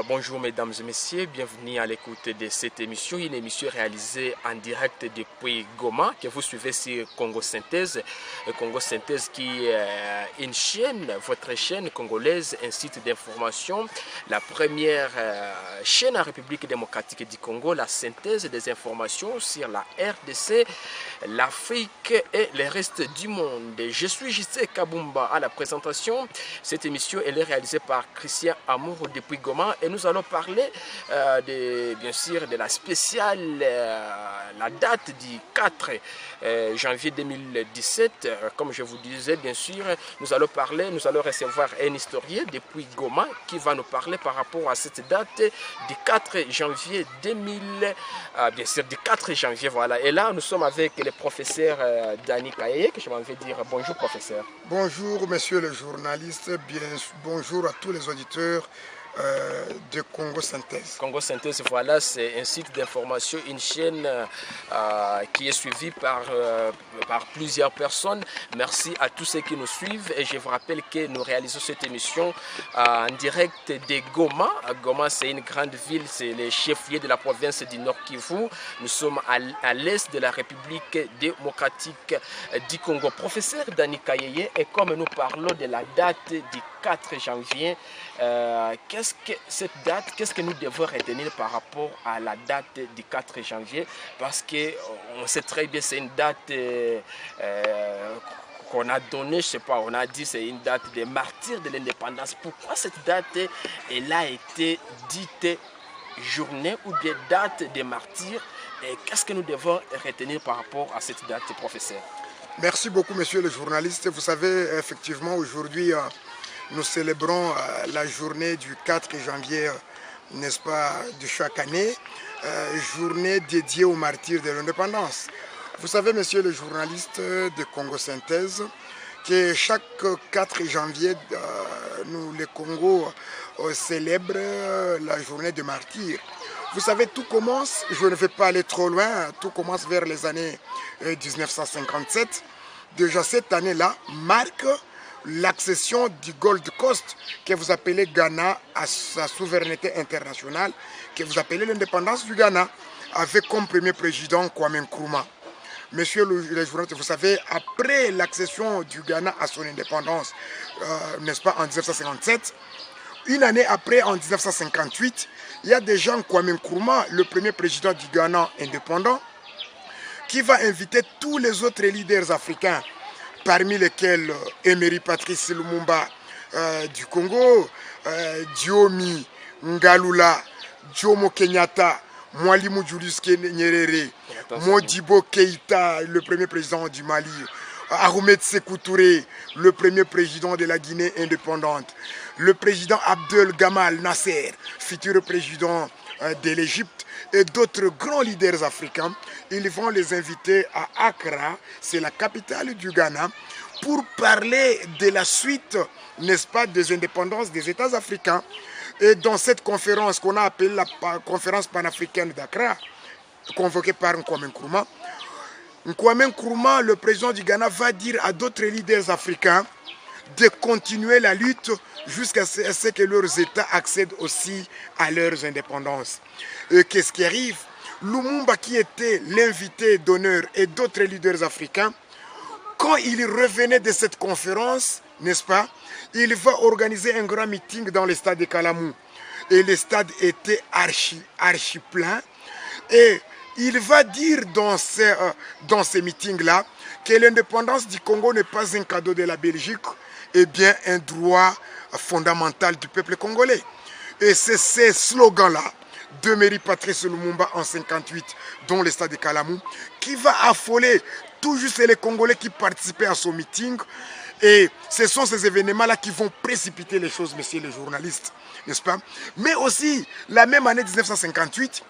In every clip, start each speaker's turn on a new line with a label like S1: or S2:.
S1: Bonjour mesdames et messieurs, bienvenue à l'écoute de cette émission, une émission réalisée en direct depuis Goma que vous suivez sur Congo Synthèse. Congo Synthèse qui est une chaîne, votre chaîne congolaise, un site d'information, la première chaîne en République démocratique du Congo, la synthèse des informations sur la RDC, l'Afrique et le reste du monde. Je suis J.C. Kabumba à la présentation. Cette émission elle est réalisée par Christian Amour depuis Goma. Et nous allons parler bien sûr de la spéciale, la date du 4 janvier 2017. Comme je vous disais, bien sûr, nous allons recevoir un historien depuis Goma qui va nous parler par rapport à cette date du 4 janvier 2000, bien sûr, du 4 janvier, voilà. Et là, nous sommes avec le professeur Dani Kaye, que je m'en vais dire bonjour, professeur.
S2: Bonjour, monsieur le journaliste, bonjour à tous les auditeurs de Congo Synthèse.
S1: Congo Synthèse, voilà, c'est un site d'information, une chaîne qui est suivie par plusieurs personnes. Merci à tous ceux qui nous suivent et je vous rappelle que nous réalisons cette émission en direct de Goma. Goma, c'est une grande ville, c'est le chef-lieu de la province du Nord Kivu. Nous sommes à l'est de la République démocratique du Congo. Professeur Dani Kaye, et comme nous parlons de la date du 4 janvier, qu'est-ce que nous devons retenir par rapport à la date du 4 janvier? Parce qu'on sait très bien c'est une date qu'on a donnée, je sais pas, on a dit c'est une date des martyrs de l'indépendance. Pourquoi cette date elle a été dite journée ou des dates des martyrs? Et qu'est-ce que nous devons retenir par rapport à cette date, professeur?
S2: Merci beaucoup, monsieur le journaliste. Vous savez, effectivement, aujourd'hui, nous célébrons la journée du 4 janvier, n'est-ce pas, de chaque année, journée dédiée aux martyrs de l'indépendance. Vous savez, monsieur le journaliste de Congo Synthèse, que chaque 4 janvier, le Congo célèbre la journée des martyrs. Vous savez, tout commence, je ne vais pas aller trop loin, tout commence vers les années 1957. Déjà cette année-là marque l'accession du Gold Coast, que vous appelez Ghana, à sa souveraineté internationale, que vous appelez l'indépendance du Ghana, avec comme premier président Kwame Nkrumah. Monsieur le journaliste, vous savez, après l'accession du Ghana à son indépendance, n'est-ce pas, en 1957, une année après, en 1958, il y a déjà Kwame Nkrumah, le premier président du Ghana indépendant, qui va inviter tous les autres leaders africains, parmi lesquels Emery Patrice Lumumba du Congo, Diomi Ngalula, Jomo Kenyatta, Mwalimu Julius Nyerere, Modibo Keïta, le premier président du Mali, Ahmed Sékou Touré, le premier président de la Guinée indépendante, le président Abdel Gamal Nasser, futur président de l'Égypte, et d'autres grands leaders africains. Ils vont les inviter à Accra, c'est la capitale du Ghana, pour parler de la suite, n'est-ce pas, des indépendances des États africains. Et dans cette conférence qu'on a appelée la conférence panafricaine d'Accra, convoquée par Kwame Nkrumah, Kwame Nkrumah, le président du Ghana, va dire à d'autres leaders africains de continuer la lutte jusqu'à ce que leurs États accèdent aussi à leurs indépendances. Et qu'est-ce qui arrive? Lumumba, qui était l'invité d'honneur, et d'autres leaders africains, quand il revenait de cette conférence, n'est-ce pas, il va organiser un grand meeting dans le stade de Kalamou. Et le stade était archi plein. Et il va dire dans ces meetings-là que l'indépendance du Congo n'est pas un cadeau de la Belgique, et bien un droit fondamental du peuple congolais. Et c'est ces slogans-là d'Emery Patrice Lumumba en 1958, dont le stade de Kalamou, qui va affoler tout juste les Congolais qui participaient à son meeting. Et ce sont ces événements-là qui vont précipiter les choses, messieurs les journalistes, n'est-ce pas? Mais aussi, la même année 1958,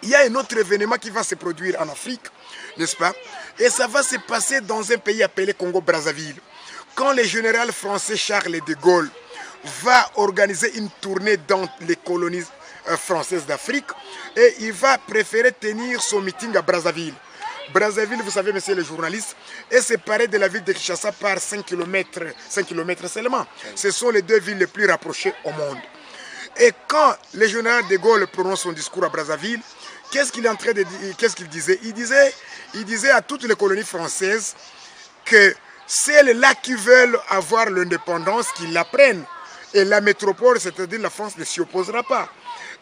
S2: il y a un autre événement qui va se produire en Afrique, n'est-ce pas? Et ça va se passer dans un pays appelé Congo-Brazzaville. Quand le général français Charles de Gaulle va organiser une tournée dans les colonies françaises d'Afrique, et il va préférer tenir son meeting à Brazzaville. Brazzaville, vous savez, messieurs les journalistes, est séparée de la ville de Kinshasa par 5 km seulement. Ce sont les deux villes les plus rapprochées au monde. Et quand le général de Gaulle prononce son discours à Brazzaville, qu'est-ce qu'il est en train de dire? Qu'est-ce qu'il disait? Il disait à toutes les colonies françaises que celles-là qui veulent avoir l'indépendance, qu'ils la prennent. Et la métropole, c'est-à-dire la France, ne s'y opposera pas.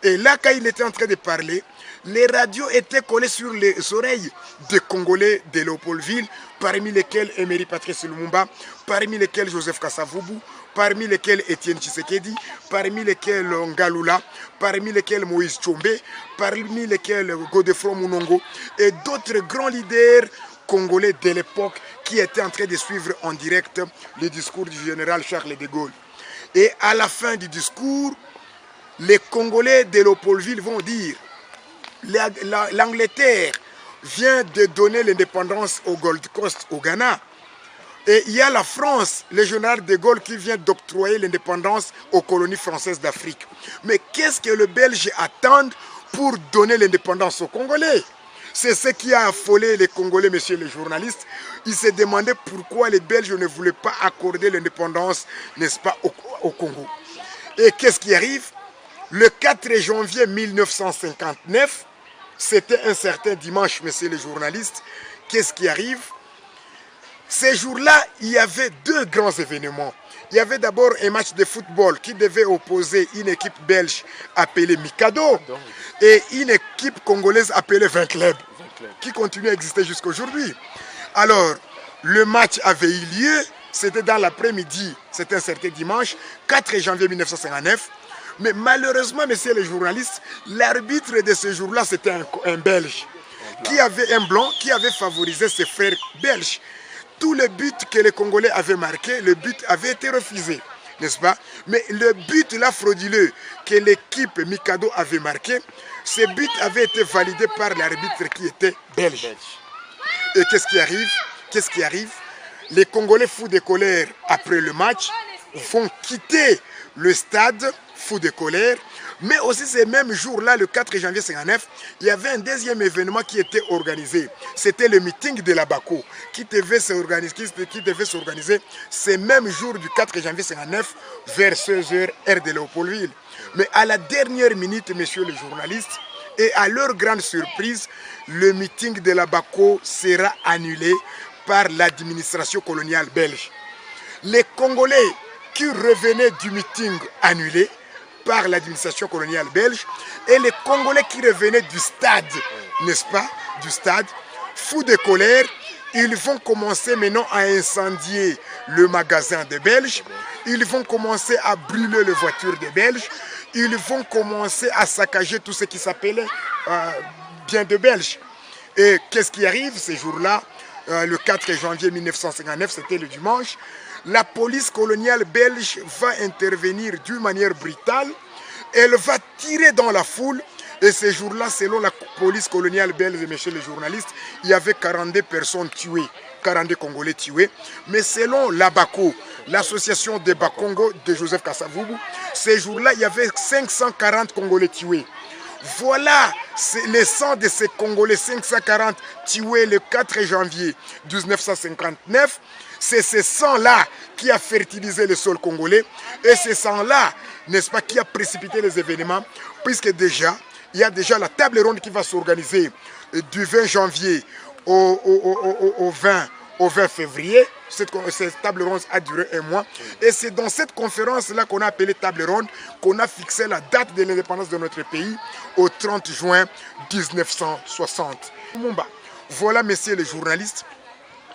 S2: Et là, quand il était en train de parler, les radios étaient collées sur les oreilles des Congolais de Léopoldville, parmi lesquels Emery Patrice Lumumba, parmi lesquels Joseph Kasavubu, parmi lesquels Étienne Tshisekedi, parmi lesquels Ngalula, parmi lesquels Moïse Tchombe, parmi lesquels Godefroid Munongo et d'autres grands leaders congolais de l'époque qui étaient en train de suivre en direct le discours du général Charles de Gaulle. Et à la fin du discours, les Congolais de Léopoldville vont dire l'Angleterre vient de donner l'indépendance au Gold Coast, au Ghana. Et il y a la France, le général de Gaulle, qui vient d'octroyer l'indépendance aux colonies françaises d'Afrique. Mais qu'est-ce que les Belges attendent pour donner l'indépendance aux Congolais? C'est ce qui a affolé les Congolais, messieurs les journalistes. Ils se demandaient pourquoi les Belges ne voulaient pas accorder l'indépendance, n'est-ce pas, au Congo. Et qu'est-ce qui arrive? Le 4 janvier 1959, c'était un certain dimanche, messieurs les journalistes. Qu'est-ce qui arrive? Ces jours-là, il y avait deux grands événements. Il y avait d'abord un match de football qui devait opposer une équipe belge appelée Mikado et une équipe congolaise appelée 20 Club, qui continue à exister jusqu'à aujourd'hui. Alors, le match avait eu lieu, c'était dans l'après-midi, c'était un certain dimanche, 4 janvier 1959. Mais malheureusement, messieurs les journalistes, l'arbitre de ce jour-là, c'était un Belge, un blanc, qui avait favorisé ses frères belges. Tous les buts que les Congolais avaient marqués, le but avait été refusé, n'est-ce pas? Mais le but là frauduleux que l'équipe Mikado avait marqué, ce but avait été validé par l'arbitre qui était belge. Et qu'est-ce qui arrive? Qu'est-ce qui arrive? Les Congolais fous de colère après le match vont quitter le stade fous de colère. Mais aussi ces mêmes jours-là, le 4 janvier 1959, il y avait un deuxième événement qui était organisé. C'était le meeting de la Bako qui devait s'organiser ces mêmes jours du 4 janvier 1959 vers 16h, heure de Léopoldville. Mais à la dernière minute, messieurs les journalistes, et à leur grande surprise, le meeting de la Bako sera annulé par l'administration coloniale belge. Les Congolais qui revenaient du meeting annulé par l'administration coloniale belge et les Congolais qui revenaient du stade, n'est-ce pas, du stade, fous de colère, ils vont commencer maintenant à incendier le magasin des Belges, ils vont commencer à brûler les voitures des Belges, ils vont commencer à saccager tout ce qui s'appelait bien de Belges. Et qu'est-ce qui arrive ces jours-là? Le 4 janvier 1959, c'était le dimanche, la police coloniale belge va intervenir d'une manière brutale. Elle va tirer dans la foule. Et ces jours-là, selon la police coloniale belge, messieurs les journalistes, il y avait 42 personnes tuées, 42 Congolais tués. Mais selon l'ABACO, l'association des Bakongo de Joseph Kasavubu, ces jours-là, il y avait 540 Congolais tués. Voilà le sang de ces Congolais 540 tués le 4 janvier 1959. C'est ce sang-là qui a fertilisé le sol congolais. Et ce sang-là, n'est-ce pas, qui a précipité les événements. Puisque déjà, il y a déjà la table ronde qui va s'organiser du 20 janvier au 20 février. Cette table ronde a duré un mois. Et c'est dans cette conférence-là qu'on a appelé table ronde qu'on a fixé la date de l'indépendance de notre pays au 30 juin 1960. Voilà, messieurs les journalistes,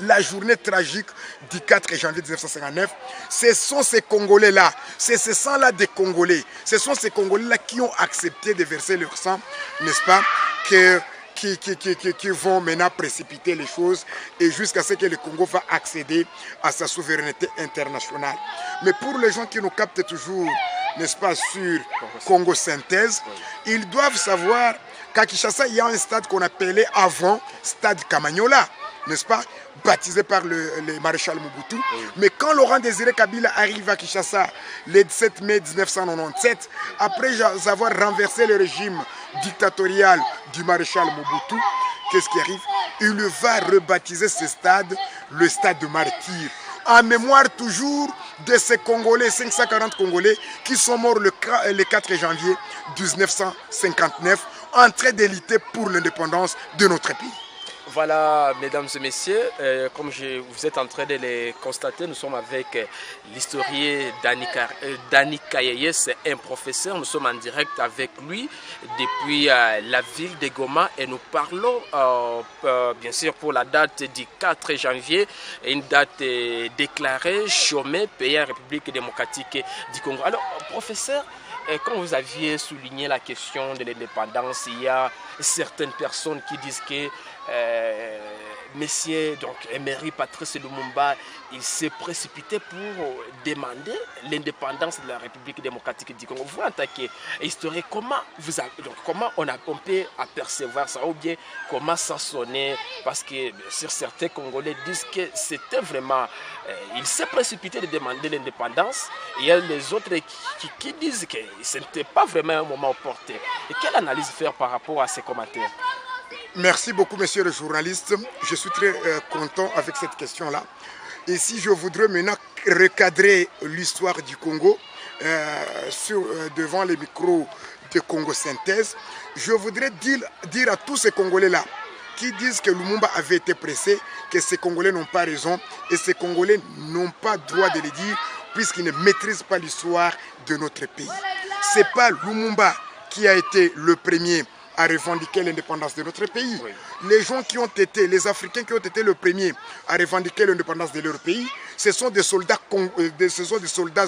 S2: la journée tragique du 4 janvier 1959. Ce sont ces Congolais-là, c'est ce sang-là des Congolais, ce sont ces Congolais-là qui ont accepté de verser leur sang, n'est-ce pas, qui vont maintenant précipiter les choses et jusqu'à ce que le Congo va accéder à sa souveraineté internationale. Mais pour les gens qui nous captent toujours, n'est-ce pas, sur Congo Synthèse, ils doivent savoir qu'à Kinshasa, il y a un stade qu'on appelait avant Stade Kamanyola, n'est-ce pas, baptisé par le maréchal Mobutu. Mais quand Laurent Désiré Kabila arrive à Kinshasa le 17 mai 1997, après avoir renversé le régime dictatorial du maréchal Mobutu, qu'est-ce qui arrive? Il va rebaptiser ce stade le stade de martyrs, en mémoire toujours de ces Congolais, 540 Congolais, qui sont morts le 4 janvier 1959, en train de lutter pour l'indépendance de notre pays.
S1: Voilà, mesdames et messieurs, comme vous êtes en train de les constater, nous sommes avec l'historien Dani Kayeyes, un professeur. Nous sommes en direct avec lui depuis la ville de Goma et nous parlons bien sûr pour la date du 4 janvier, une date déclarée chômée, pays en République démocratique du Congo. Alors, professeur, quand vous aviez souligné la question de l'indépendance, il y a certaines personnes qui disent que Messieurs, donc Emery Patrice Lumumba, il s'est précipité pour demander l'indépendance de la République démocratique du Congo. Vous, en tant qu'historien, comment on peut apercevoir ça, ou bien comment ça sonnait? Parce que sur certains Congolais disent que c'était vraiment, il s'est précipité de demander l'indépendance. Il y a les autres qui disent que ce n'était pas vraiment un moment opportun. Et quelle analyse faire par rapport à ces commentaires?
S2: Merci beaucoup, monsieur le journaliste. Je suis très content avec cette question-là. Et si je voudrais maintenant recadrer l'histoire du Congo devant les micros de Congo Synthèse, je voudrais dire à tous ces Congolais-là qui disent que Lumumba avait été pressé, que ces Congolais n'ont pas raison et ces Congolais n'ont pas droit de le dire puisqu'ils ne maîtrisent pas l'histoire de notre pays. Ce n'est pas Lumumba qui a été le premier à revendiquer l'indépendance de notre pays. Oui. Les gens qui ont été, les Africains qui ont été le premier à revendiquer l'indépendance de leur pays, ce sont des soldats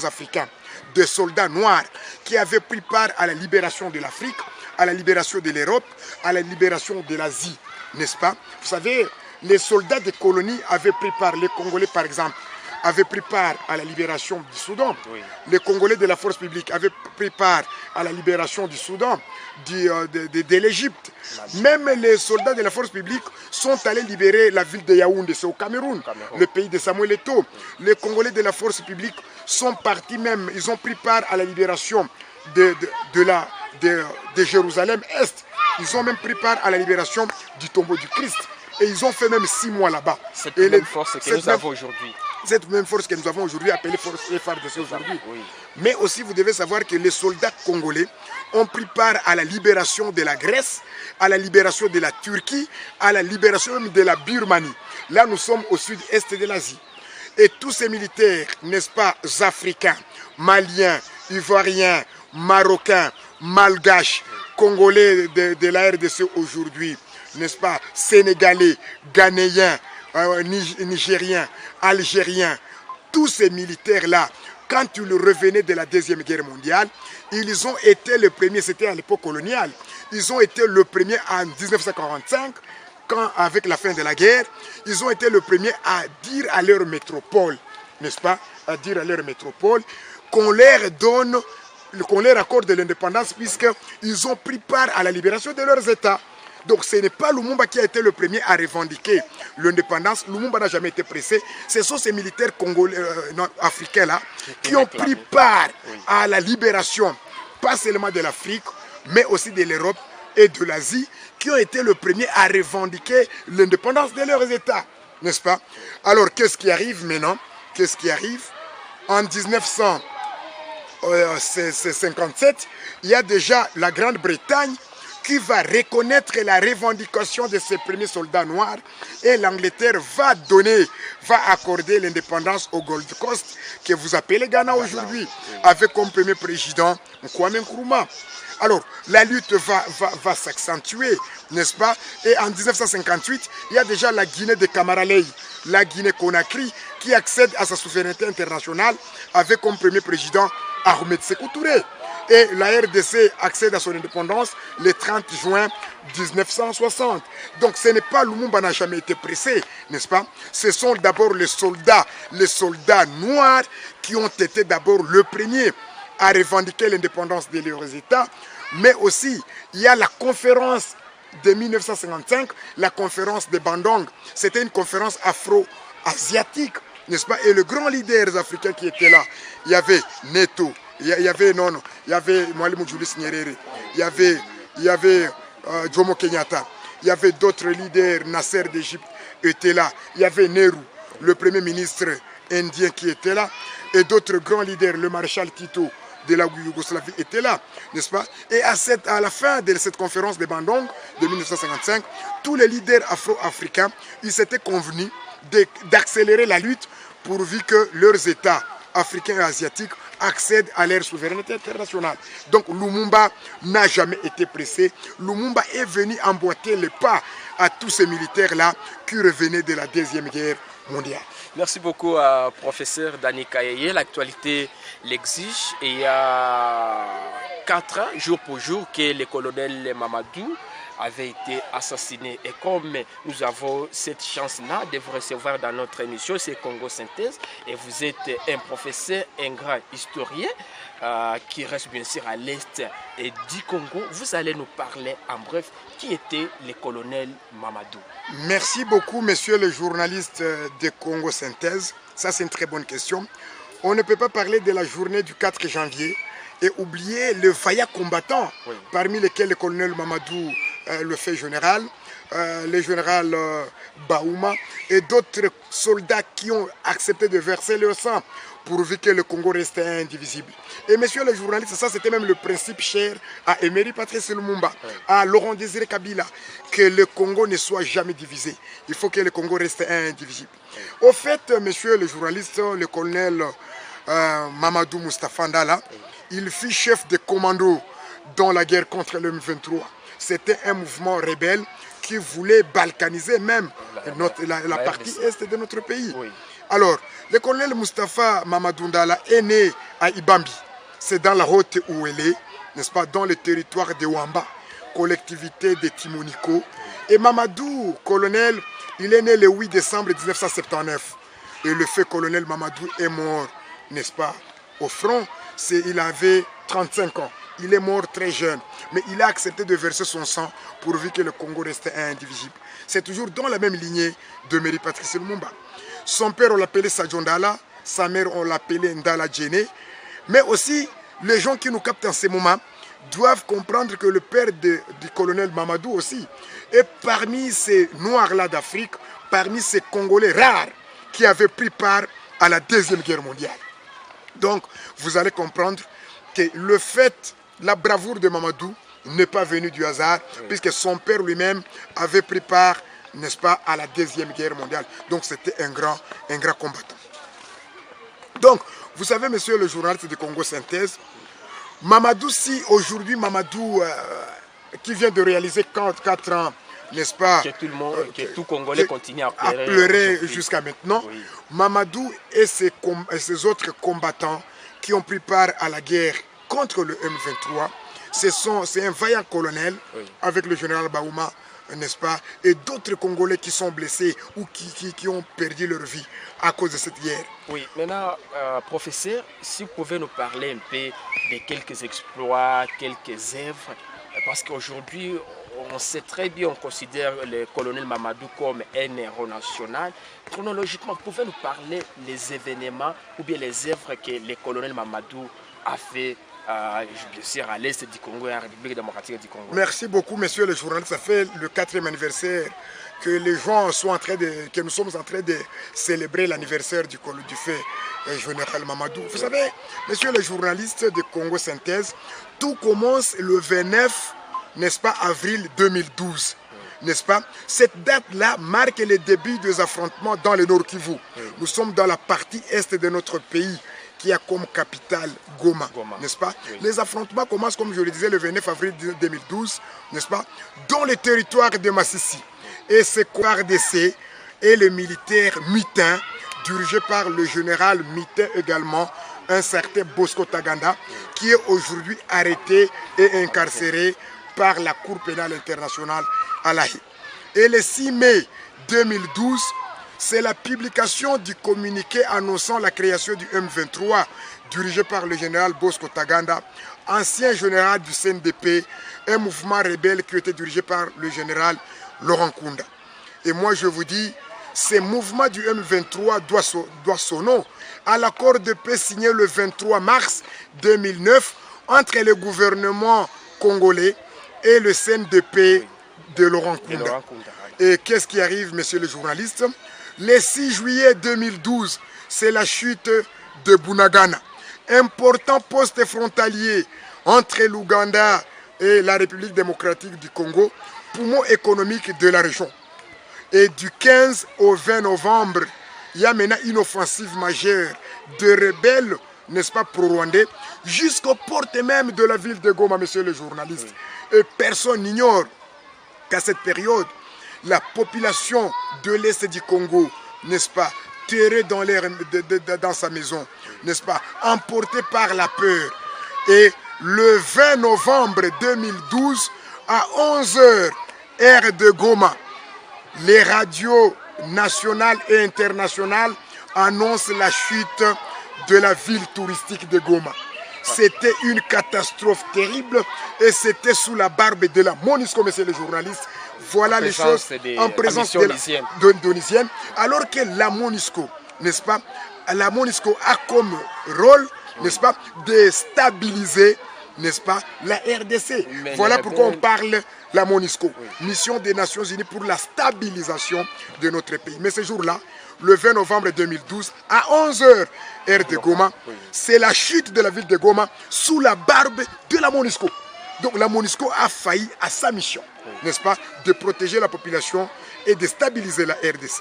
S2: africains, des soldats noirs qui avaient pris part à la libération de l'Afrique, à la libération de l'Europe, à la libération de l'Asie, n'est-ce pas? Vous savez, les soldats des colonies avaient pris part, les Congolais par exemple, avaient pris part à la libération du Soudan. Oui. Les Congolais de la force publique avaient pris part à la libération du Soudan, de l'Égypte. Même les soldats de la force publique sont allés libérer la ville de Yaoundé, c'est au Cameroun, le pays de Samuel Eto'o. Les Congolais de la force publique sont partis même, ils ont pris part à la libération de Jérusalem-Est. Ils ont même pris part à la libération du tombeau du Christ. Et ils ont fait même 6 mois là-bas.
S1: Cette même force que nous avons aujourd'hui.
S2: Cette même force que nous avons aujourd'hui, appelée force FARDC aujourd'hui. Oui. Mais aussi, vous devez savoir que les soldats congolais ont pris part à la libération de la Grèce, à la libération de la Turquie, à la libération de la Birmanie. Là, nous sommes au sud-est de l'Asie. Et tous ces militaires, n'est-ce pas, africains, maliens, ivoiriens, marocains, malgaches, congolais de la RDC aujourd'hui, n'est-ce pas, sénégalais, ghanéens, nigériens, algériens, tous ces militaires-là, quand ils revenaient de la Deuxième Guerre mondiale, ils ont été les premiers, c'était à l'époque coloniale, ils ont été le premier en 1945, quand, avec la fin de la guerre, ils ont été le premier à dire à leur métropole, n'est-ce pas, à dire à leur métropole qu'on leur donne, qu'on leur accorde l'indépendance puisqu'ils ont pris part à la libération de leurs États. Donc ce n'est pas Lumumba qui a été le premier à revendiquer l'indépendance. Lumumba n'a jamais été pressé. Ce sont ces militaires congolais, africains-là qui ont pris part à la libération, pas seulement de l'Afrique, mais aussi de l'Europe et de l'Asie, qui ont été le premier à revendiquer l'indépendance de leurs États, n'est-ce pas? Alors qu'est-ce qui arrive maintenant? Qu'est-ce qui arrive? En 1957, il y a déjà la Grande-Bretagne qui va reconnaître la revendication de ces premiers soldats noirs et l'Angleterre va accorder l'indépendance au Gold Coast que vous appelez Ghana aujourd'hui, avec comme premier président Kwame Nkrumah. Alors, la lutte va s'accentuer, n'est-ce pas? Et en 1958, il y a déjà la Guinée de Camaralei, la Guinée-Conakry, qui accède à sa souveraineté internationale avec comme premier président Ahmed Sékou Touré. Et la RDC accède à son indépendance le 30 juin 1960. Donc ce n'est pas Lumumba n'a jamais été pressé, n'est-ce pas? Ce sont d'abord les soldats noirs qui ont été d'abord le premier à revendiquer l'indépendance de leurs États. Mais aussi, il y a la conférence de 1955, la conférence de Bandung. C'était une conférence afro-asiatique, n'est-ce pas? Et le grand leader africain qui était là, il y avait Neto. Il y avait Mwalimu Julius Nyerere, il y avait Jomo Kenyatta, il y avait d'autres leaders, Nasser d'Égypte était là, il y avait Nehru, le premier ministre indien qui était là, et d'autres grands leaders, le maréchal Tito de la Yougoslavie était là, n'est-ce pas? Et à la fin de cette conférence de Bandung de 1955, tous les leaders afro-africains, ils s'étaient convenus d'accélérer la lutte pourvu que leurs États africains et asiatiques accèdent à leur souveraineté internationale. Donc Lumumba n'a jamais été pressé. Lumumba est venu emboîter le pas à tous ces militaires-là qui revenaient de la Deuxième Guerre mondiale.
S1: Merci beaucoup, professeur Dani Kayeye. L'actualité l'exige et il y a 4 ans, jour pour jour, que le colonel Mamadou avait été assassiné. Et comme nous avons cette chance-là de vous recevoir dans notre émission, c'est Congo Synthèse, et vous êtes un professeur, un grand historien qui reste bien sûr à l'est du Congo, vous allez nous parler en bref qui était le colonel Mamadou.
S2: Merci beaucoup, monsieur le journaliste de Congo Synthèse. Ça, c'est une très bonne question. On ne peut pas parler de la journée du 4 janvier et oublier le vaillant combattant, parmi lesquels le colonel Mamadou, le fait général, le général Baouma et d'autres soldats qui ont accepté de verser leur sang pourvu que le Congo restait indivisible. Et monsieur le journaliste, ça c'était même le principe cher à Emery Patrice Lumumba, à Laurent Désiré Kabila, que le Congo ne soit jamais divisé. Il faut que le Congo reste indivisible. Au fait, monsieur le journaliste, le colonel Mamadou Moustapha Ndala, il fut chef de commando dans la guerre contre le M23. C'était un mouvement rebelle qui voulait balkaniser même la partie est de notre pays. Oui. Alors, le colonel Moustapha Mamadou Ndala est né à Ibambi. C'est dans la haute Ouélé, n'est-ce pas, dans le territoire de Wamba, collectivité de Timoniko. Et Mamadou, colonel, il est né le 8 décembre 1979. Et le fait colonel Mamadou est mort, n'est-ce pas, au front, il avait 35 ans. Il est mort très jeune, mais il a accepté de verser son sang pourvu que le Congo restait indivisible. C'est toujours dans la même lignée de Emery Patrice Lumumba. Son père, on l'appelait Sadio Ndala, sa mère, on l'appelait Ndala Djene. Mais aussi, les gens qui nous captent en ces moments doivent comprendre que le père du colonel Mamadou aussi est parmi ces Noirs-là d'Afrique, parmi ces Congolais rares qui avaient pris part à la Deuxième Guerre mondiale. Donc, vous allez comprendre que le fait, la bravoure de Mamadou n'est pas venue du hasard, puisque son père lui-même avait pris part, n'est-ce pas, à la Deuxième Guerre mondiale. Donc, c'était un grand combattant. Donc, vous savez, monsieur le journaliste de Congo Synthèse, Mamadou, si aujourd'hui, Mamadou, qui vient de réaliser 44 ans, n'est-ce pas,
S1: que tout Congolais continue à
S2: pleurer jusqu'à maintenant, oui. Mamadou et ses autres combattants qui ont pris part à la guerre contre le M23, c'est un vaillant colonel, oui, avec le général Baouma, n'est-ce pas, et d'autres Congolais qui sont blessés ou qui ont perdu leur vie à cause de cette guerre.
S1: Oui, maintenant, professeur, si vous pouvez nous parler un peu de quelques exploits, quelques œuvres, parce qu'aujourd'hui, on sait très bien, on considère le colonel Mamadou comme un héros national. Chronologiquement, vous pouvez nous parler des événements ou bien les œuvres que le colonel Mamadou a fait à l'est du Congo et à la République démocratique du Congo.
S2: Merci beaucoup, monsieur le journaliste. Ça fait le 4e anniversaire que les gens sont que nous sommes en train de célébrer l'anniversaire du fait général Mamadou. Vous savez, monsieur le journaliste de Congo Synthèse, tout commence le 29, n'est-ce pas, avril 2012. N'est-ce pas? Cette date-là marque le début des affrontements dans le Nord Kivu. Nous sommes dans la partie est de notre pays qui a comme capitale Goma, n'est-ce pas? Oui. Les affrontements commencent, comme je le disais, le 29 avril 2012, n'est-ce pas? Dans le territoire de Massissi. Et c'est QARDC et le militaire Mitin, dirigé par le général Mitin également, un certain Bosco Taganda, qui est aujourd'hui arrêté et incarcéré par la Cour pénale internationale à La Haye. Et le 6 mai 2012, c'est la publication du communiqué annonçant la création du M23, dirigé par le général Bosco Taganda, ancien général du CNDP, un mouvement rebelle qui était dirigé par le général Laurent Kunda. Et moi je vous dis, ce mouvement du M23 doit son nom à l'accord de paix signé le 23 mars 2009 entre le gouvernement congolais et le CNDP de Laurent Kunda. Et qu'est-ce qui arrive, monsieur le journaliste? Le 6 juillet 2012, c'est la chute de Bunagana. Important poste frontalier entre l'Ouganda et la République démocratique du Congo, poumon économique de la région. Et du 15 au 20 novembre, il y a maintenant une offensive majeure de rebelles, n'est-ce pas, pro-rwandais, jusqu'aux portes même de la ville de Goma, monsieur le journaliste. Et personne n'ignore qu'à cette période, la population de l'Est du Congo, n'est-ce pas, terrée dans sa maison, n'est-ce pas, emportée par la peur. Et le 20 novembre 2012, à 11h, heure de Goma, les radios nationales et internationales annoncent la chute de la ville touristique de Goma. C'était une catastrophe terrible et c'était sous la barbe de la MONUSCO, monsieur le journaliste. Voilà les choses en présence de l'Indonésien. Alors que la MONUSCO, n'est-ce pas, la MONUSCO a comme rôle, n'est-ce pas, de stabiliser, n'est-ce pas, la RDC. Voilà pourquoi on parle la MONUSCO, mission des Nations Unies pour la stabilisation de notre pays. Mais ce jour-là, le 20 novembre 2012, à 11h, heure de Goma, c'est la chute de la ville de Goma sous la barbe de la MONUSCO. Donc la MONUSCO a failli à sa mission, n'est-ce pas, de protéger la population et de stabiliser la RDC.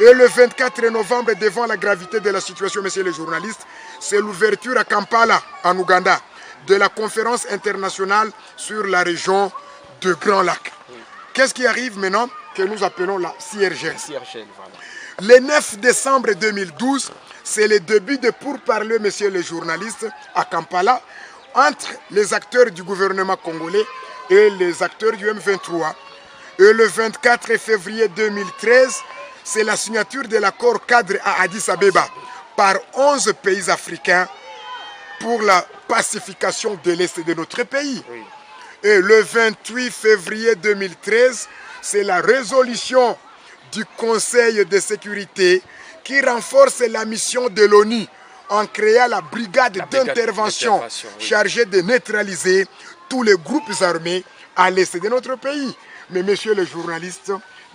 S2: Et le 24 novembre, devant la gravité de la situation, messieurs les journalistes, c'est l'ouverture à Kampala, en Ouganda, de la conférence internationale sur la région de Grand Lac. Qu'est-ce qui arrive maintenant que nous appelons la CIRGL? Le 9 décembre 2012, c'est le début de pourparlers, messieurs les journalistes, à Kampala, entre les acteurs du gouvernement congolais et les acteurs du M23. Et le 24 février 2013, c'est la signature de l'accord cadre à Addis Abeba par 11 pays africains pour la pacification de l'Est de notre pays. Et le 28 février 2013, c'est la résolution du Conseil de sécurité qui renforce la mission de l'ONU en créant la brigade d'intervention chargée de neutraliser tous les groupes armés à l'est de notre pays. Mais messieurs les journalistes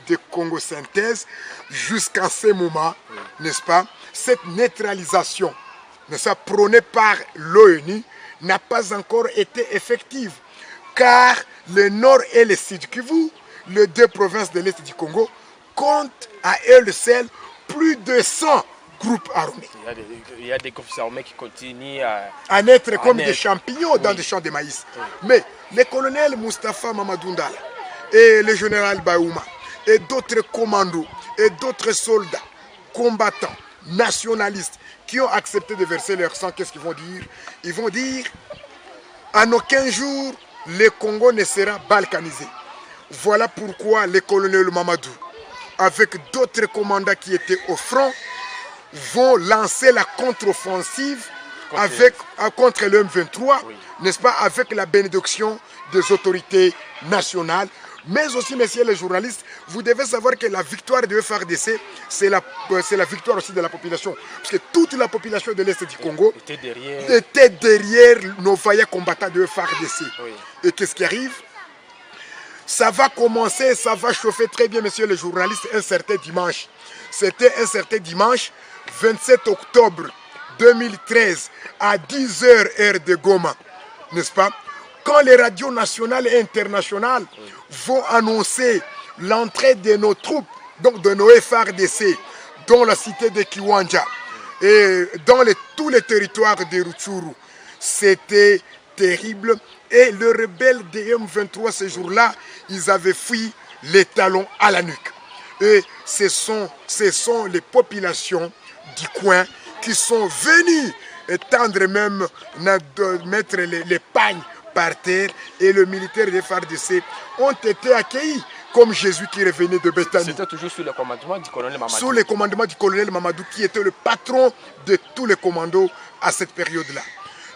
S2: de Congo Synthèse, jusqu'à ce moment, n'est-ce pas, cette neutralisation, n'est-ce pas, prônée par l'ONU, n'a pas encore été effective. Car le nord et le sud Kivu, les deux provinces de l'est du Congo, comptent à elles seules plus de 100 groupes armés.
S1: Il y a des groupes armés qui continuent
S2: à naître comme des champignons dans des champs de maïs. Mais le colonel Moustapha Mamadou Ndala et le général Baouma et d'autres commandos et d'autres soldats, combattants, nationalistes qui ont accepté de verser leur sang, qu'est-ce qu'ils vont dire? Ils vont dire, en aucun jour, le Congo ne sera balkanisé. Voilà pourquoi le colonel Mamadou, avec d'autres commandants qui étaient au front, vont lancer la contre-offensive contre le M23, n'est-ce pas, avec la bénédiction des autorités nationales. Mais aussi, messieurs les journalistes, vous devez savoir que la victoire de FARDC, c'est la victoire aussi de la population. Parce que toute la population de l'Est du Congo était derrière nos vaillants combattants de FARDC. Et qu'est-ce qui arrive? Ça va commencer, ça va chauffer très bien, messieurs les journalistes, un certain dimanche. C'était un certain dimanche, 27 octobre 2013, à 10h heure de Goma, n'est-ce pas? Quand les radios nationales et internationales vont annoncer l'entrée de nos troupes, donc de nos FARDC, dans la cité de Kiwanja et dans tous les territoires de Rutshuru, c'était terrible. Et les rebelles de M23, ce jour-là, ils avaient fui les talons à la nuque. Et ce sont les populations du coin qui sont venues étendre même, mettre les pagnes par terre. Et les militaires des FARDC ont été accueillis comme Jésus qui revenait de Bethanie.
S1: C'était toujours sous le commandement du colonel Mamadou.
S2: Sous le commandement du colonel Mamadou, qui était le patron de tous les commandos à cette période-là.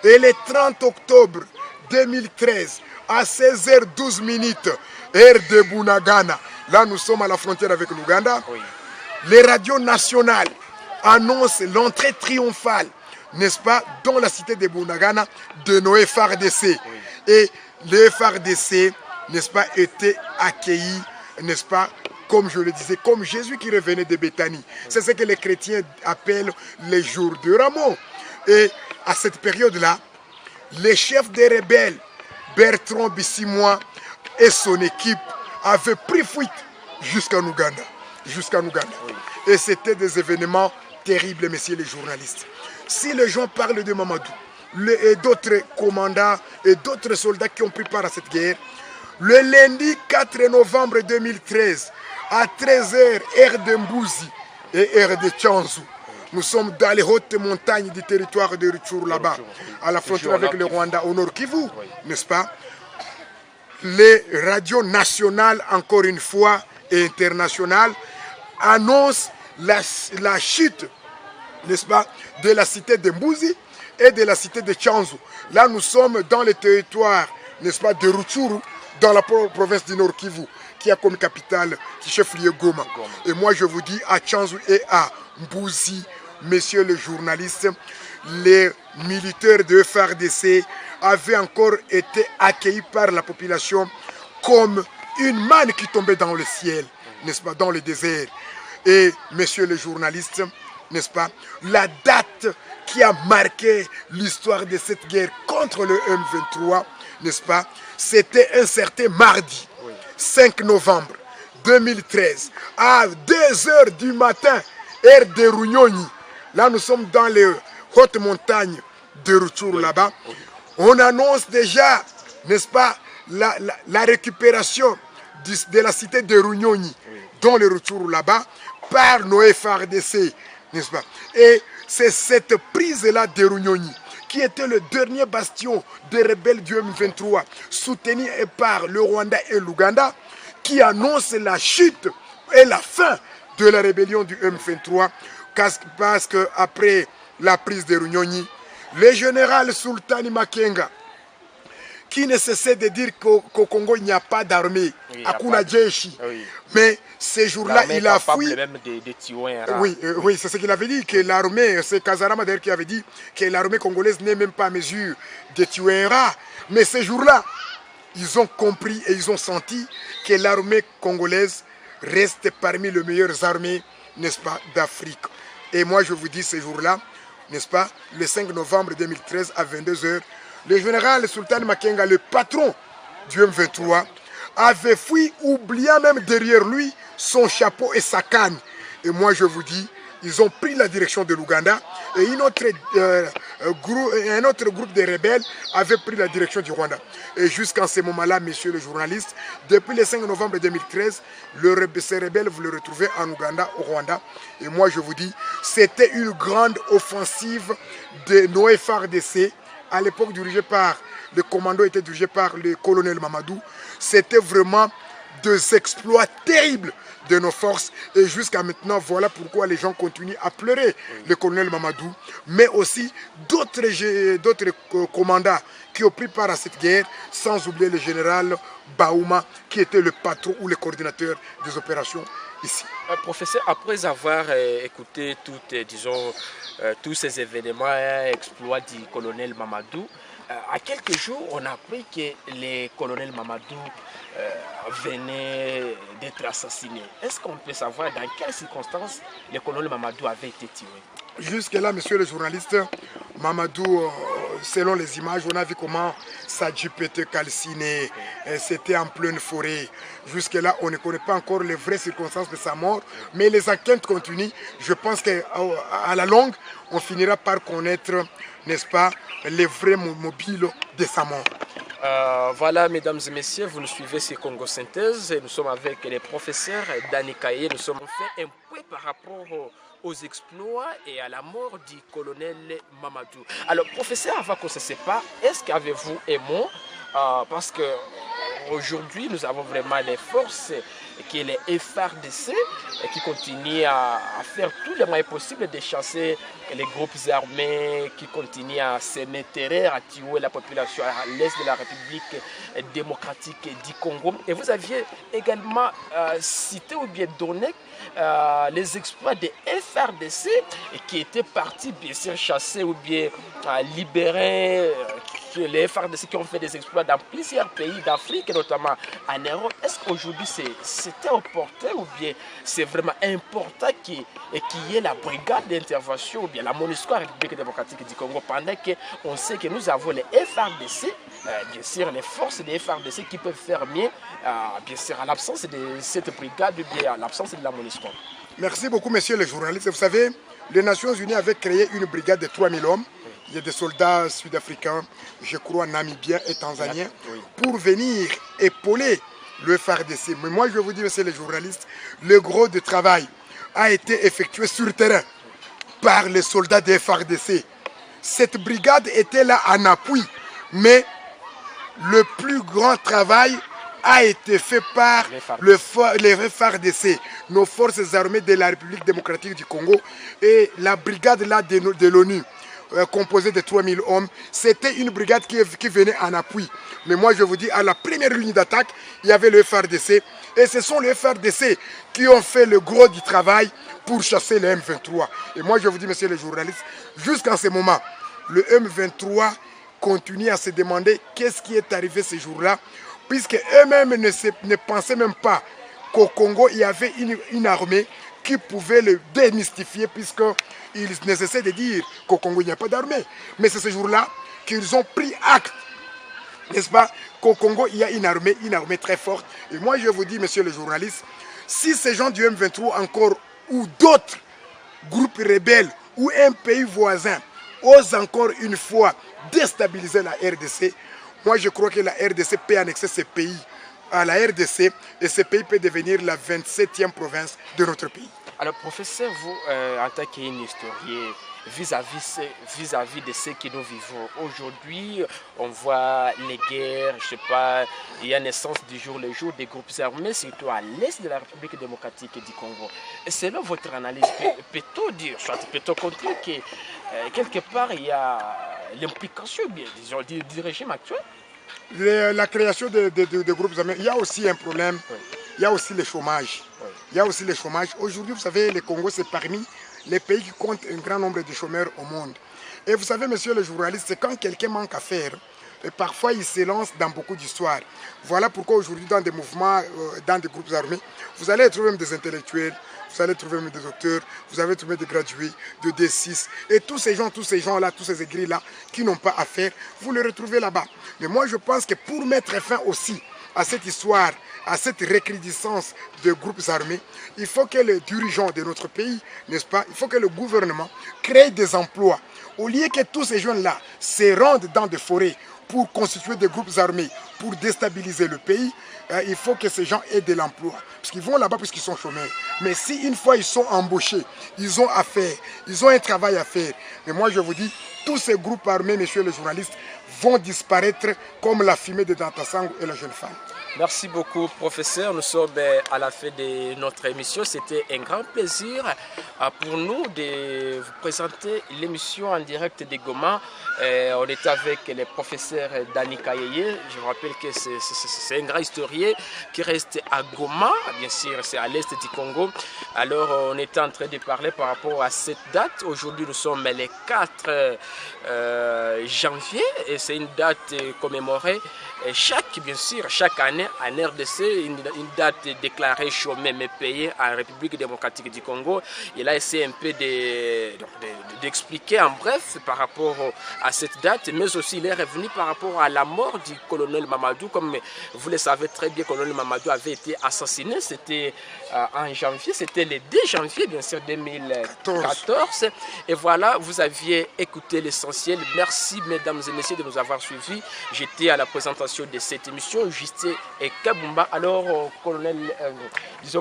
S2: Et le 30 octobre 2013, à 16h12, heure de Bunagana, là nous sommes à la frontière avec l'Ouganda, les radios nationales annoncent l'entrée triomphale, n'est-ce pas, dans la cité de Bunagana, de nos FARDC. Et les FARDC, n'est-ce pas, étaient accueillis, n'est-ce pas, comme je le disais, comme Jésus qui revenait de Béthanie. C'est ce que les chrétiens appellent les jours de Rameau. Et à cette période-là, les chefs des rebelles, Bertrand Bissimois et son équipe, avaient pris fuite jusqu'en Ouganda. Et c'était des événements terribles, messieurs les journalistes. Si les gens parlent de Mamadou et d'autres commandants et d'autres soldats qui ont pris part à cette guerre, le lundi 4 novembre 2013, à 13h, heure de Mbouzi et heure de Tchanzu, nous sommes dans les hautes montagnes du territoire de Rutshuru là-bas, à la frontière avec le Rwanda, au Nord Kivu, n'est-ce pas? Les radios nationales, encore une fois, et internationales, annoncent la chute, n'est-ce pas, de la cité de Mbouzi et de la cité de Tchanzu. Là, nous sommes dans le territoire, n'est-ce pas, de Rutshuru, dans la province du Nord Kivu, qui a comme capitale, qui chef-lieu Goma. Et moi, je vous dis, à Tchanzu et à Mbouzi, messieurs les journalistes, les militaires de FARDC avaient encore été accueillis par la population comme une manne qui tombait dans le ciel, n'est-ce pas, dans le désert. Et, messieurs les journalistes, n'est-ce pas, la date qui a marqué l'histoire de cette guerre contre le M23, n'est-ce pas, c'était un certain mardi, 5 novembre 2013, à 2h du matin, heure de Runyoni. Là, nous sommes dans les hautes montagnes de Rutshuru là-bas. On annonce déjà, n'est-ce pas, la récupération de la cité de Runyoni, dans le Rutshuru là-bas, par nos FARDC, n'est-ce pas? Et c'est cette prise-là de Runyoni qui était le dernier bastion des rebelles du M23, soutenu par le Rwanda et l'Ouganda, qui annonce la chute et la fin de la rébellion du M23, parce qu'après la prise de Runyoni, le général Sultani Makenga, qui ne cessait de dire qu'au Congo, il n'y a pas d'armée, Hakuna Jeshi. Mais ces jours-là, il a fui.
S1: Même de tuer un rat.
S2: Oui, c'est ce qu'il avait dit, que l'armée, c'est Kazarama d'ailleurs qui avait dit que l'armée congolaise n'est même pas à mesure de tuer un rat. Mais ces jours-là, ils ont compris et ils ont senti que l'armée congolaise reste parmi les meilleures armées, n'est-ce pas, d'Afrique. Et moi, je vous dis, ces jours-là, n'est-ce pas, le 5 novembre 2013 à 22h, le général Sultan Makenga, le patron du M23, avait fui, oubliant même derrière lui son chapeau et sa canne. Et moi, je vous dis, ils ont pris la direction de l'Ouganda et un autre groupe de rebelles avait pris la direction du Rwanda. Et jusqu'en ce moment-là, messieurs les journalistes, depuis le 5 novembre 2013, ces rebelles, vous les retrouvez en Ouganda, au Rwanda. Et moi, je vous dis, c'était une grande offensive de nos FARDC, à l'époque dirigée par, le commando était dirigé par le colonel Mamadou. C'était vraiment des exploits terribles de nos forces. Et jusqu'à maintenant, voilà pourquoi les gens continuent à pleurer le colonel Mamadou, mais aussi d'autres commandants qui ont pris part à cette guerre, sans oublier le général Baouma, qui était le patron ou le coordinateur des opérations ici.
S1: Professeur, après avoir écouté tous ces événements, exploits du colonel Mamadou, à quelques jours, on a appris que le colonel Mamadou venait d'être assassiné. Est-ce qu'on peut savoir dans quelles circonstances le colonel Mamadou avait été tué?
S2: Jusque-là, monsieur le journaliste, Mamadou, selon les images, on a vu comment sa Jeep était calcinée, c'était en pleine forêt. Jusque-là, on ne connaît pas encore les vraies circonstances de sa mort, mais les enquêtes continuent. Je pense qu'à la longue, on finira par connaître, n'est-ce pas, les vrais mobiles de sa mort.
S1: Voilà, mesdames et messieurs, vous nous suivez sur Congo Synthèse. Nous sommes avec les professeurs Dani Kaye. Nous sommes fait un point par rapport aux exploits et à la mort du colonel Mamadou. Alors, professeur, avant qu'on se sépare, est-ce qu'avez-vous un mot parce que aujourd'hui, nous avons vraiment les forces qui est les FARDC qui continuent à faire tous les moyens possibles de chasser les groupes armés, qui continuent à semer terreur, à tuer la population à l'est de la République démocratique du Congo. Et vous aviez également cité ou bien donné les exploits des FARDC qui étaient partis bien sûr chasser ou bien libérer les FARDC qui ont fait des exploits dans plusieurs pays d'Afrique, et notamment en Europe. Est-ce qu'aujourd'hui c'était opportun ou bien c'est vraiment important qu'il y ait la brigade d'intervention ou bien la MONUSCO en République démocratique du Congo, pendant qu'on sait que nous avons les FARDC, bien sûr les forces des FARDC qui peuvent faire mieux, bien sûr à l'absence de cette brigade ou bien à l'absence de la MONUSCO.
S2: Merci beaucoup, monsieur le journaliste. Vous savez, les Nations Unies avaient créé une brigade de 3000 hommes. Il y a des soldats sud-africains, je crois namibiens et tanzaniens, pour venir épauler le FARDC. Mais moi, je vais vous dire, monsieur le journaliste, le gros du travail a été effectué sur le terrain par les soldats des FARDC. Cette brigade était là en appui, mais le plus grand travail a été fait par les FARDC, nos forces armées de la République démocratique du Congo, et la brigade là de l'ONU, composée de 3000 hommes. C'était une brigade qui venait en appui. Mais moi je vous dis, à la première ligne d'attaque, il y avait le FARDC, et ce sont les FARDC qui ont fait le gros du travail pour chasser le M23. Et moi je vous dis, monsieur le journaliste, jusqu'en ce moment, le M23 continue à se demander qu'est-ce qui est arrivé ce jour-là, puisque eux-mêmes ne pensaient même pas qu'au Congo, il y avait une armée qui pouvait le démystifier, puisqu'ils ne cessaient de dire qu'au Congo, il n'y a pas d'armée. Mais c'est ce jour-là qu'ils ont pris acte, n'est-ce pas, qu'au Congo, il y a une armée très forte. Et moi, je vous dis, monsieur le journaliste, si ces gens du M23 encore, ou d'autres groupes rebelles, ou un pays voisin, osent encore une fois déstabiliser la RDC, moi, je crois que la RDC peut annexer ces pays à la RDC et ce pays peut devenir la 27e province de notre pays.
S1: Alors, professeur, vous, en tant qu'historien, vis-à-vis de ce que nous vivons aujourd'hui, on voit les guerres, je ne sais pas, il y a naissance du jour le jour des groupes armés, surtout à l'est de la République démocratique du Congo. Et selon votre analyse, peut-on dire, soit peut-on conclure que quelque part il y a l'implication du régime actuel?
S2: La création de groupes armés, il y a aussi un problème, il y a aussi le chômage. Il y a aussi le chômage. Aujourd'hui, vous savez, le Congo, c'est parmi les pays qui comptent un grand nombre de chômeurs au monde. Et vous savez, monsieur le journaliste, c'est quand quelqu'un manque à faire, et parfois il se lance dans beaucoup d'histoires. Voilà pourquoi aujourd'hui, dans des mouvements, dans des groupes armés, vous allez trouver même des intellectuels, vous allez trouver même des docteurs, vous allez trouver des gradués de D6. Et tous ces gens-là, tous ces aigris-là, qui n'ont pas à faire, vous les retrouvez là-bas. Mais moi, je pense que pour mettre fin aussi à cette histoire, à cette recrudescence de groupes armés, il faut que les dirigeants de notre pays, n'est-ce pas, il faut que le gouvernement crée des emplois. Au lieu que tous ces jeunes-là se rendent dans des forêts pour constituer des groupes armés, pour déstabiliser le pays, il faut que ces gens aient de l'emploi. Parce qu'ils vont là-bas parce qu'ils sont chômeurs. Mais si une fois ils sont embauchés, ils ont à faire, ils ont un travail à faire. Mais moi je vous dis, tous ces groupes armés, messieurs les journalistes, vont disparaître comme la fumée de Dantasango et la jeune femme.
S1: Merci beaucoup, professeur. Nous sommes à la fin de notre émission. C'était un grand plaisir pour nous de vous présenter l'émission en direct de Goma. On est avec le professeur Dani Kayeye. Je vous rappelle que c'est un grand historien qui reste à Goma. Bien sûr, c'est à l'est du Congo. Alors, on était en train de parler par rapport à cette date. Aujourd'hui, nous sommes le 4 janvier et c'est une date commémorée chaque année en RDC, une date déclarée chômée mais payée en République démocratique du Congo. Il a essayé un peu d'expliquer en bref par rapport à cette date, mais aussi il est revenu par rapport à la mort du colonel Mamadou. Comme vous le savez très bien, le colonel Mamadou avait été assassiné, c'était en janvier, c'était le 2 janvier bien sûr 2014. Et voilà, vous aviez écouté l'essentiel. Merci mesdames et messieurs de nous avoir suivis. J'étais à la présentation de cette émission, Justin et Kabumba. Alors, colonel,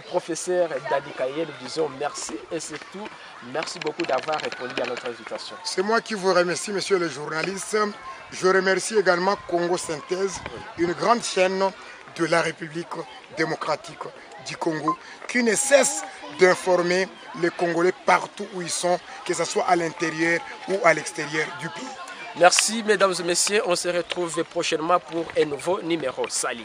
S1: professeur Dani Kayeye, nous disons merci et surtout, merci beaucoup d'avoir répondu à notre invitation.
S2: C'est moi qui vous remercie, monsieur le journaliste. Je remercie également Congo Synthèse, une grande chaîne de la République démocratique du Congo, qui ne cesse d'informer les Congolais partout où ils sont, que ce soit à l'intérieur ou à l'extérieur du pays.
S1: Merci mesdames et messieurs, on se retrouve prochainement pour un nouveau numéro. Salut.